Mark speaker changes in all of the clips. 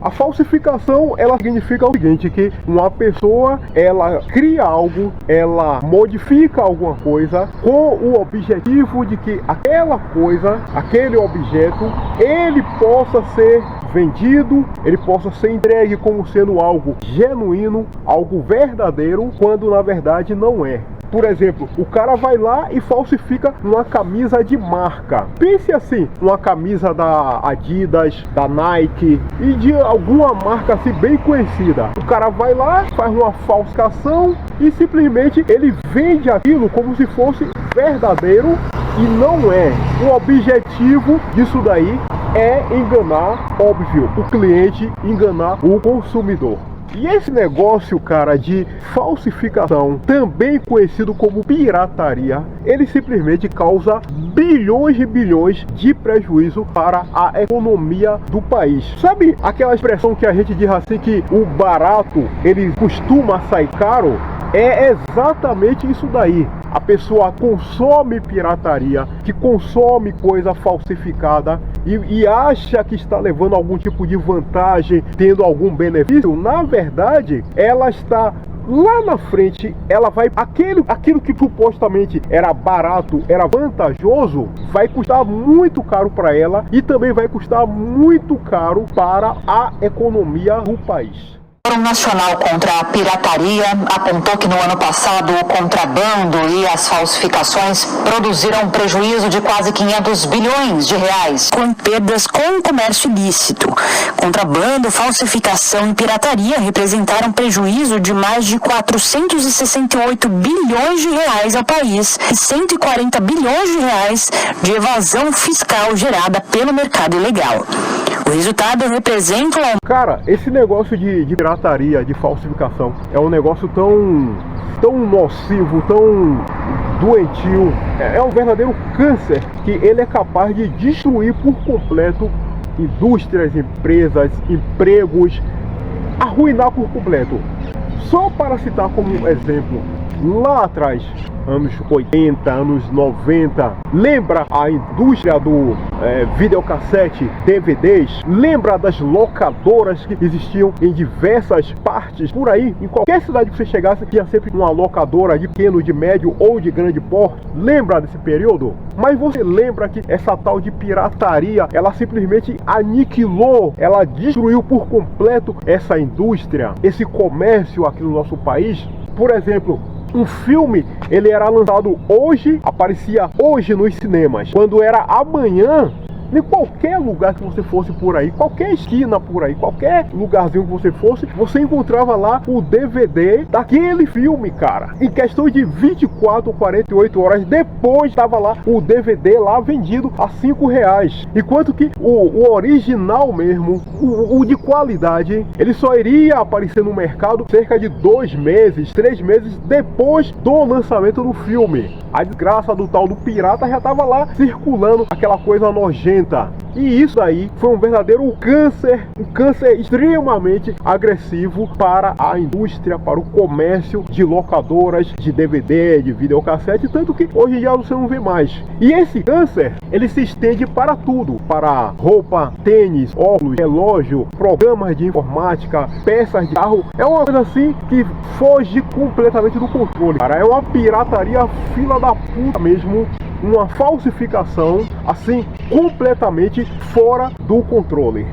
Speaker 1: A falsificação, ela significa o seguinte, que uma pessoa, ela cria algo, ela modifica alguma coisa com o objetivo de que aquela coisa, aquele objeto, ele possa ser vendido, ele possa ser entregue como sendo algo genuíno, algo verdadeiro, quando na verdade não é. Por exemplo, o cara vai lá e falsifica uma camisa de marca. Pense assim, uma camisa da Adidas, da Nike e de alguma marca assim bem conhecida. O cara vai lá, faz uma falsificação e simplesmente ele vende aquilo como se fosse verdadeiro e não é. O objetivo disso daí é enganar, óbvio, o cliente, enganar o consumidor. E esse negócio, cara, de falsificação, também conhecido como pirataria, ele simplesmente causa bilhões e bilhões de prejuízo para a economia do país. Sabe aquela expressão que a gente diz assim, que o barato, ele costuma sair caro? É exatamente isso daí. A pessoa consome pirataria, que consome coisa falsificada e acha que está levando algum tipo de vantagem, tendo algum benefício. Na verdade, ela está lá na frente, ela vai, aquilo que supostamente era barato, era vantajoso, vai custar muito caro para ela e também vai custar muito caro para a economia do país.
Speaker 2: O Fórum Nacional contra a Pirataria apontou que no ano passado o contrabando e as falsificações produziram um prejuízo de quase 500 bilhões de reais, com perdas com o comércio ilícito. Contrabando, falsificação e pirataria representaram prejuízo de mais de 468 bilhões de reais ao país e 140 bilhões de reais de evasão fiscal gerada pelo mercado ilegal. O resultado representa...
Speaker 1: Cara, esse negócio de pirataria, de falsificação, é um negócio tão nocivo, tão doentio. É um verdadeiro câncer que ele é capaz de destruir por completo indústrias, empresas, empregos, arruinar por completo. Só para citar como exemplo, lá atrás, anos 80, anos 90, lembra a indústria do videocassete, DVDs? Lembra das locadoras que existiam em diversas partes por aí? Em qualquer cidade que você chegasse, tinha sempre uma locadora de pequeno, de médio ou de grande porte. Lembra desse período? Mas você lembra que essa tal de pirataria, ela simplesmente aniquilou, ela destruiu por completo essa indústria, esse comércio aqui no nosso país? Por exemplo, um filme, ele era lançado hoje, aparecia hoje nos cinemas. Quando era amanhã, em qualquer lugar que você fosse por aí, qualquer esquina por aí, qualquer lugarzinho que você fosse, você encontrava lá o DVD daquele filme, cara. Em questão de 24 ou 48 horas depois, estava lá o DVD lá vendido a R$5. Enquanto que o original mesmo, o de qualidade, ele só iria aparecer no mercado cerca de 2 meses, 3 meses depois do lançamento do filme. A desgraça do tal do pirata já estava lá circulando, aquela coisa nojenta. E isso aí foi um verdadeiro câncer, um câncer extremamente agressivo para a indústria, para o comércio de locadoras, de DVD, de videocassete, tanto que hoje em dia você não vê mais. E esse câncer, ele se estende para tudo, para roupa, tênis, óculos, relógio, programas de informática, peças de carro. É uma coisa assim que foge completamente do controle, cara. É uma pirataria fila da puta mesmo. Uma falsificação assim completamente fora do controle.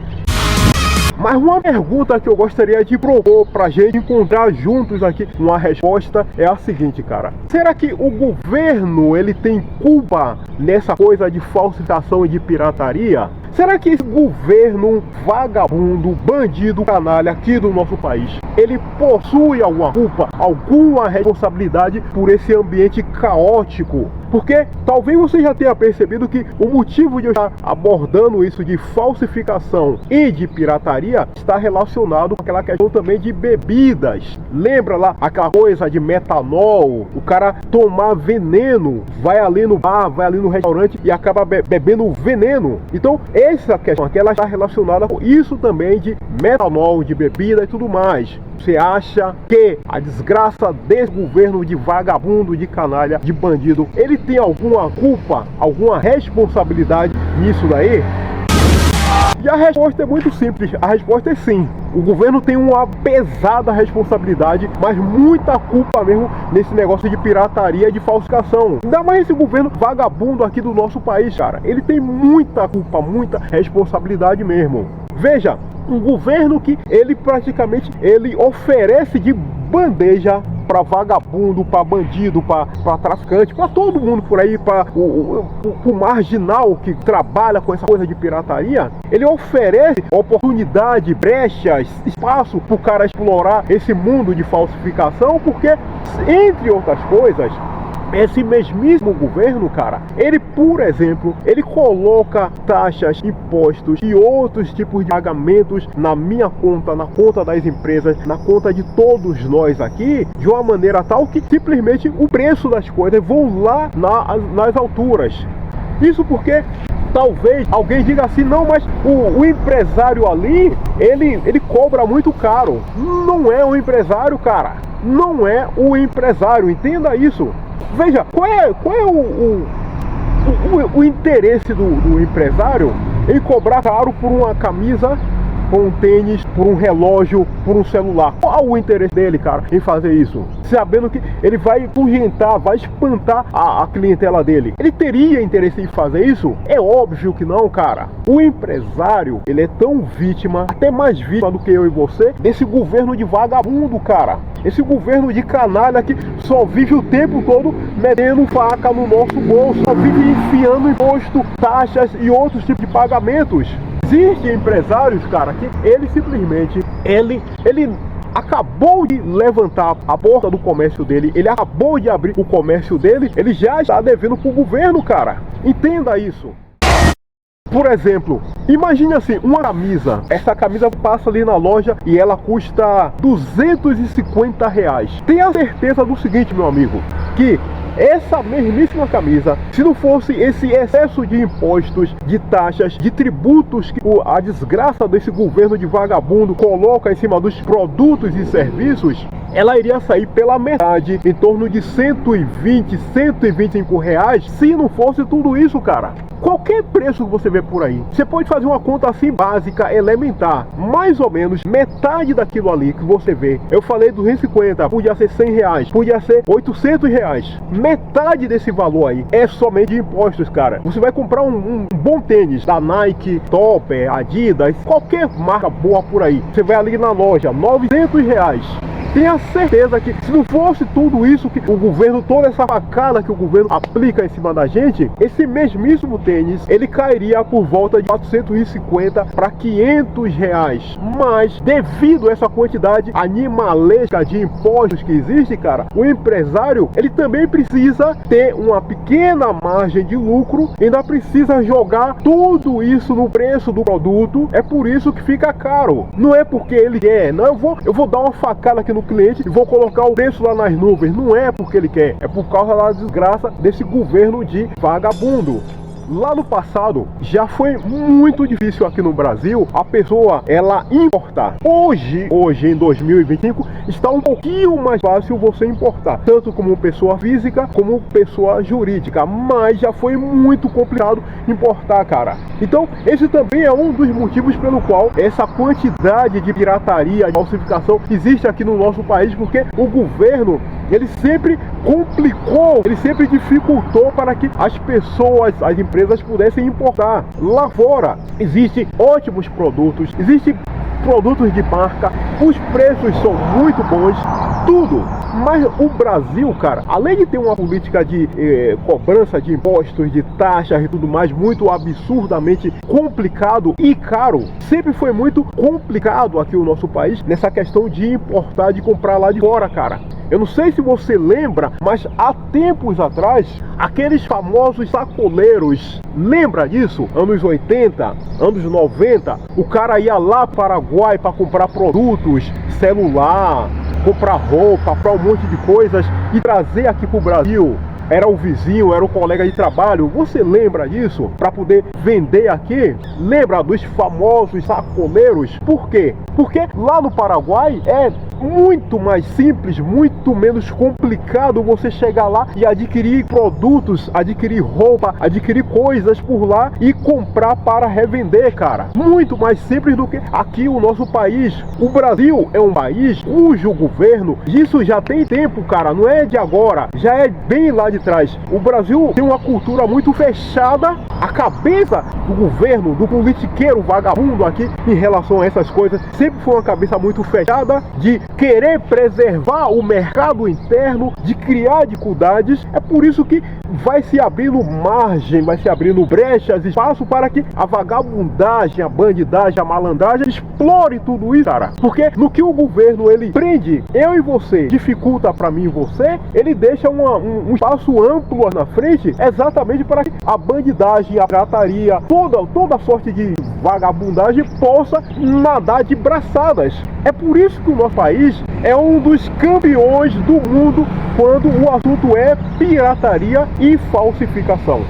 Speaker 1: Mas uma pergunta que eu gostaria de propor pra gente encontrar juntos aqui uma resposta é a seguinte, cara. Será que o governo, ele tem culpa nessa coisa de falsificação e de pirataria? Será que esse governo vagabundo, bandido, canalha aqui do nosso país, ele possui alguma culpa, alguma responsabilidade por esse ambiente caótico? Porque talvez você já tenha percebido que o motivo de eu estar abordando isso de falsificação e de pirataria está relacionado com aquela questão também de bebidas. Lembra lá aquela coisa de metanol? O cara tomar veneno, vai ali no bar, vai ali no restaurante e acaba bebendo veneno. Então essa questão aqui, ela está relacionada com isso também de metanol, de bebida e tudo mais. Você acha que a desgraça desse governo de vagabundo, de canalha, de bandido, ele tem alguma culpa, alguma responsabilidade nisso daí? E a resposta é muito simples, a resposta é sim. O governo tem uma pesada responsabilidade, mas muita culpa mesmo nesse negócio de pirataria e de falsificação. Ainda mais esse governo vagabundo aqui do nosso país, cara. Ele tem muita culpa, muita responsabilidade mesmo. Veja, um governo que ele praticamente oferece de bandeja para vagabundo, para bandido, para traficante, para todo mundo por aí, para o marginal que trabalha com essa coisa de pirataria. Ele oferece oportunidade, brechas, espaço para o cara explorar esse mundo de falsificação, porque, entre outras coisas, esse mesmíssimo governo, cara, ele, por exemplo, ele coloca taxas, impostos e outros tipos de pagamentos na minha conta, na conta das empresas, na conta de todos nós aqui, de uma maneira tal que simplesmente o preço das coisas vão lá nas alturas. Isso porque talvez alguém diga assim, não, mas o empresário ali, ele cobra muito caro. Não é o empresário, cara. Não é o empresário, entenda isso. Veja, qual é o interesse do empresário em cobrar caro por uma camisa, por um tênis, por um relógio, por um celular? Qual o interesse dele, cara, em fazer isso? Sabendo que ele vai afugentar, vai espantar a clientela dele. Ele teria interesse em fazer isso? É óbvio que não, cara. O empresário, ele é tão vítima, até mais vítima do que eu e você, desse governo de vagabundo, cara. Esse governo de canalha que só vive o tempo todo metendo faca no nosso bolso, só vive enfiando imposto, taxas e outros tipos de pagamentos. Existem empresários, cara, que ele simplesmente, ele acabou de levantar a porta do comércio dele, ele acabou de abrir o comércio dele, ele já está devendo pro governo, cara. Entenda isso. Por exemplo, imagine assim, uma camisa. Essa camisa passa ali na loja e ela custa R$250. Tenha certeza do seguinte, meu amigo, que essa mesmíssima camisa, se não fosse esse excesso de impostos, de taxas, de tributos que a desgraça desse governo de vagabundo coloca em cima dos produtos e serviços, ela iria sair pela metade, em torno de 120, 125 reais, se não fosse tudo isso, cara. Qualquer preço que você vê por aí, você pode fazer uma conta assim básica, elementar, mais ou menos metade daquilo ali que você vê. Eu falei 250, podia ser 100 reais, podia ser 800 reais. Metade desse valor aí é somente de impostos, cara. Você vai comprar um bom tênis da Nike, Topper, Adidas, qualquer marca boa por aí. Você vai ali na loja, 900 reais. Tenha certeza que se não fosse tudo isso que o governo, toda essa facada que o governo aplica em cima da gente, esse mesmíssimo tênis, ele cairia por volta de 450 para 500 reais. Mas devido a essa quantidade animalesca de impostos que existe, cara, o empresário, ele também precisa ter uma pequena margem de lucro, ainda precisa jogar tudo isso no preço do produto. É por isso que fica caro. Não é porque ele quer, não, eu vou dar uma facada aqui no cliente e vou colocar o preço lá nas nuvens. Não é porque ele quer, é por causa da desgraça desse governo de vagabundo. Lá no passado já foi muito difícil aqui no Brasil a pessoa ela importar. Hoje em 2025 está um pouquinho mais fácil você importar, tanto como pessoa física como pessoa jurídica, mas já foi muito complicado importar, cara. Então esse também é um dos motivos pelo qual essa quantidade de pirataria, de falsificação existe aqui no nosso país, porque o governo ele sempre complicou, ele sempre dificultou para que as pessoas, as empresas pudessem importar. Lá fora existem ótimos produtos, existem produtos de marca, os preços são muito bons, tudo. Mas o Brasil, cara, além de ter uma política de cobrança de impostos, de taxas e tudo mais, muito absurdamente complicado e caro, sempre foi muito complicado aqui o nosso país nessa questão de importar, de comprar lá de fora, cara. Eu não sei se você lembra, mas há tempos atrás, aqueles famosos sacoleiros, lembra disso? Anos 80, anos 90, o cara ia lá para o Paraguai para comprar produtos, celular, comprar roupa, comprar um monte de coisas e trazer aqui para o Brasil. Era o vizinho, era o colega de trabalho. Você lembra disso? Para poder vender aqui? Lembra dos famosos sacoleiros? Por quê? Porque lá no Paraguai é muito mais simples, muito menos complicado você chegar lá e adquirir produtos, adquirir roupa, adquirir coisas por lá e comprar para revender, cara. Muito mais simples do que aqui o nosso país. O Brasil é um país cujo governo, isso já tem tempo, cara, não é de agora, já é bem lá de trás. O Brasil tem uma cultura muito fechada, a cabeça do governo, do politiqueiro vagabundo aqui em relação a essas coisas, sempre foi uma cabeça muito fechada de querer preservar o mercado interno, de criar dificuldades. É por isso que vai se abrindo margem, vai se abrindo brechas, espaço para que a vagabundagem, a bandidagem, a malandragem explore tudo isso, cara. Porque no que o governo ele prende eu e você, dificulta para mim e você, ele deixa um espaço amplo na frente, exatamente para que a bandidagem, a pirataria, toda sorte de vagabundagem possa nadar de braçadas. É por isso que o nosso país é um dos campeões do mundo quando o assunto é pirataria e falsificação.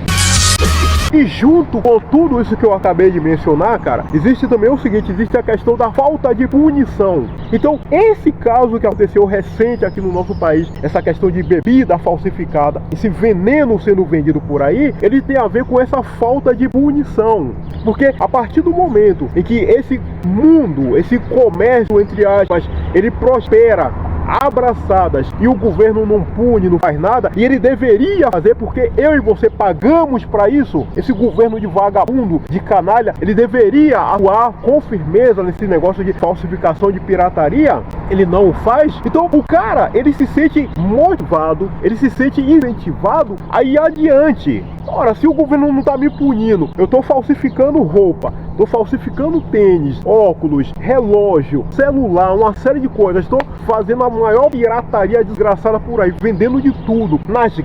Speaker 1: E junto com tudo isso que eu acabei de mencionar, cara, existe também o seguinte, existe a questão da falta de punição. Então, esse caso que aconteceu recente aqui no nosso país, essa questão de bebida falsificada, esse veneno sendo vendido por aí, ele tem a ver com essa falta de punição. Porque a partir do momento em que esse mundo, esse comércio, entre aspas, ele prospera abraçadas e o governo não pune, não faz nada, e ele deveria fazer porque eu e você pagamos para isso, esse governo de vagabundo, de canalha, ele deveria atuar com firmeza nesse negócio de falsificação, de pirataria, ele não o faz. Então o cara, ele se sente motivado, ele se sente incentivado a ir adiante. Ora, se o governo não tá me punindo, eu tô falsificando roupa, tô falsificando tênis, óculos, relógio, celular, uma série de coisas, tô fazendo a maior pirataria desgraçada por aí, vendendo de tudo, nas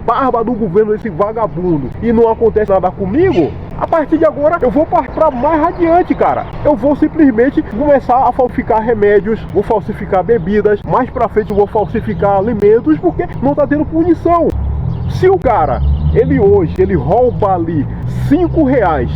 Speaker 1: barbas do governo desse vagabundo, e não acontece nada comigo. A partir de agora eu vou partir para mais adiante, cara. Eu vou simplesmente começar a falsificar remédios, vou falsificar bebidas, mais pra frente eu vou falsificar alimentos, porque não tá tendo punição. Se o cara, ele hoje, ele rouba ali R$5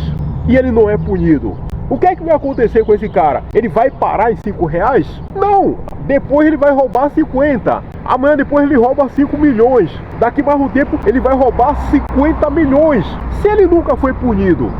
Speaker 1: e ele não é punido, o que é que vai acontecer com esse cara? Ele vai parar em R$5? Não! Depois ele vai roubar 50. Amanhã depois ele rouba 5 milhões. Daqui mais um tempo ele vai roubar 50 milhões. Se ele nunca foi punido,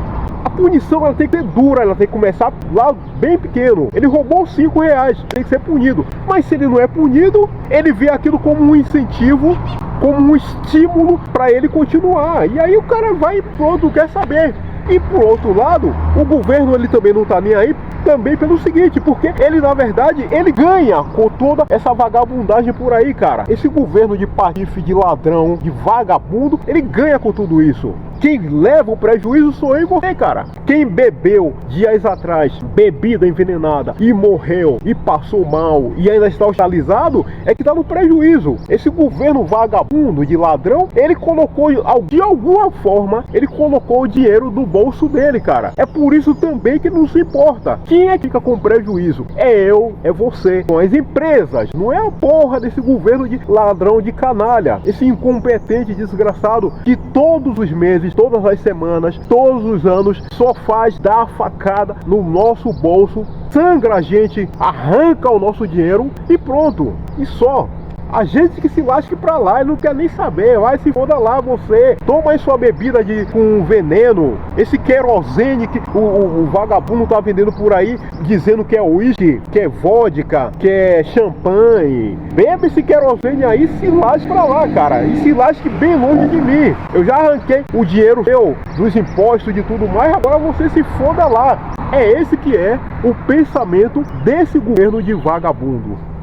Speaker 1: a punição ela tem que ser dura, ela tem que começar lá bem pequeno. Ele roubou R$5, tem que ser punido. Mas se ele não é punido, ele vê aquilo como um incentivo, como um estímulo para ele continuar. E aí o cara vai pronto, quer saber. E por outro lado, o governo ele também não tá nem aí também pelo seguinte, porque ele na verdade, ele ganha com toda essa vagabundagem por aí, cara. Esse governo de patife, de ladrão, de vagabundo, ele ganha com tudo isso. Quem leva o prejuízo sou eu e você, cara. Quem bebeu dias atrás bebida envenenada e morreu e passou mal e ainda está hospitalizado é que tá no prejuízo. Esse governo vagabundo de ladrão, ele colocou de alguma forma, ele colocou o dinheiro do bolso dele, cara. É por isso também que não se importa. Quem é que fica com prejuízo? É eu, é você, são as empresas. Não é a porra desse governo de ladrão, de canalha, esse incompetente desgraçado que todos os meses, todas as semanas, todos os anos só faz dar facada no nosso bolso, sangra a gente, arranca o nosso dinheiro e pronto, e só. A gente que se lasque pra lá e não quer nem saber, vai se foda lá você. Toma aí sua bebida com veneno, esse querosene que o vagabundo tá vendendo por aí, dizendo que é uísque, que é vodka, que é champanhe. Beba esse querosene aí e se lasque pra lá, cara. E se lasque bem longe de mim. Eu já arranquei o dinheiro meu, dos impostos, de tudo mais, agora você se foda lá. É esse que é o pensamento desse governo de vagabundo.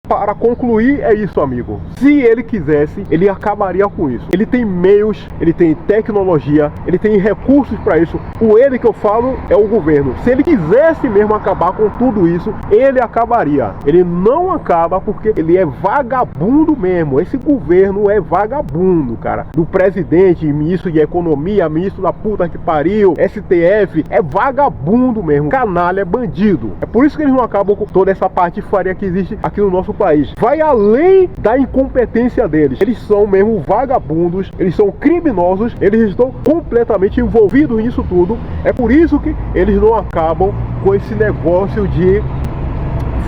Speaker 1: Para concluir, é isso, amigo. Se ele quisesse, ele acabaria com isso. Ele tem meios, ele tem tecnologia, ele tem recursos para isso. O ele que eu falo é o governo. Se ele quisesse mesmo acabar com tudo isso, ele acabaria. Ele não acaba porque ele é vagabundo mesmo. Esse governo é vagabundo, cara. Do presidente, ministro de economia, ministro da puta que pariu, STF, é vagabundo mesmo. Canalha, é bandido. É por isso que eles não acabam com toda essa patifaria que existe aqui no nosso país. Vai além da incompetência deles. Eles são mesmo vagabundos, eles são criminosos, eles estão completamente envolvidos nisso tudo. É por isso que eles não acabam com esse negócio de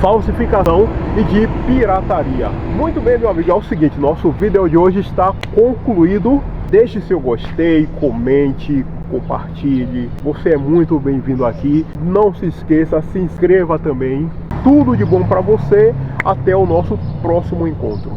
Speaker 1: falsificação e de pirataria. Muito bem, meu amigo, é o seguinte, nosso vídeo de hoje está concluído. Deixe seu gostei, comente, compartilhe. Você é muito bem-vindo aqui. Não se esqueça, se inscreva também. Tudo de bom para você. Até o nosso próximo encontro.